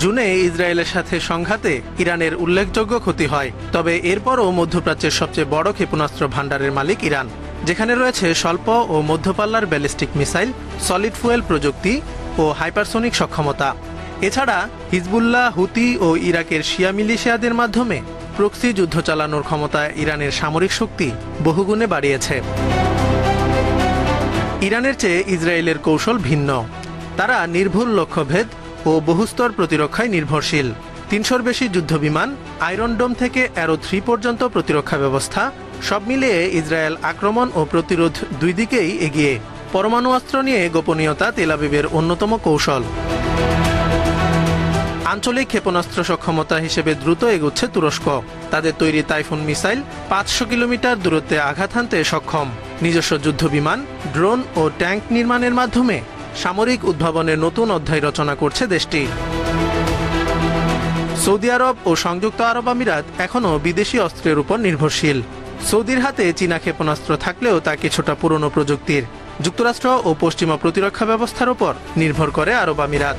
জুনে ইসরায়েলের সাথে সংঘাতে ইরানের উল্লেখযোগ্য ক্ষতি হয়, তবে এরপরও মধ্যপ্রাচ্যের সবচেয়ে বড় ক্ষেপণাস্ত্র ভান্ডারের মালিক ইরান, যেখানে রয়েছে স্বল্প ও মধ্যপাল্লার ব্যালিস্টিক মিসাইল, সলিড ফুয়েল প্রযুক্তি ও হাইপারসোনিক সক্ষমতা। এছাড়া হিজবুল্লাহ, হুতি ও ইরাকের শিয়া মিলিশিয়াদের মাধ্যমে প্রক্সি যুদ্ধ চালানোর ক্ষমতা ইরানের সামরিক শক্তি বহুগুণে বাড়িয়েছে। ইরানের চেয়ে ইসরায়েলের কৌশল ভিন্ন। তারা নির্ভুল লক্ষ্যভেদ ও বহুস্তর প্রতিরক্ষায় নির্ভরশীল। ৩০০-র বেশি যুদ্ধবিমান, আয়রন ডোম থেকে অ্যারো 3 পর্যন্ত প্রতিরক্ষা ব্যবস্থা, সব মিলিয়ে ইসরায়েল আক্রমণ ও প্রতিরোধ দুই দিকেই এগিয়ে। পরমাণু অস্ত্র নিয়ে গোপনীয়তা তেল আবিবের অন্যতম কৌশল। আঞ্চলিক ক্ষেপণাস্ত্র সক্ষমতা হিসেবে দ্রুত এগোচ্ছে তুরস্ক। তাদের তৈরি টাইফুন মিসাইল ৫০০ কিলোমিটার দূরত্বে আঘাত হানতে সক্ষম। নিজস্ব যুদ্ধবিমান, ড্রোন ও ট্যাঙ্ক নির্মাণের মাধ্যমে সামরিক উদ্ভাবনের নতুন অধ্যায় রচনা করছে দেশটি। সৌদি আরব ও সংযুক্ত আরব আমিরাত এখনও বিদেশি অস্ত্রের উপর নির্ভরশীল। সৌদির হাতে চীনা ক্ষেপণাস্ত্র থাকলেও তা কিছুটা পুরনো প্রযুক্তির। যুক্তরাষ্ট্র ও পশ্চিমা প্রতিরক্ষা ব্যবস্থার উপর নির্ভর করে আরব আমিরাত।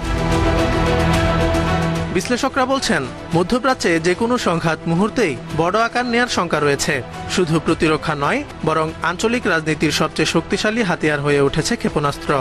বিশ্লেষকরা বলছেন, মধ্যপ্রাচ্যে যে কোনো সংঘাত মুহূর্তেই বড় আকার নেয়ার শঙ্কা রয়েছে। শুধু প্রতিরক্ষা নয়, বরং আঞ্চলিক রাজনীতির সবচেয়ে শক্তিশালী হাতিয়ার হয়ে উঠেছে ক্ষেপণাস্ত্র।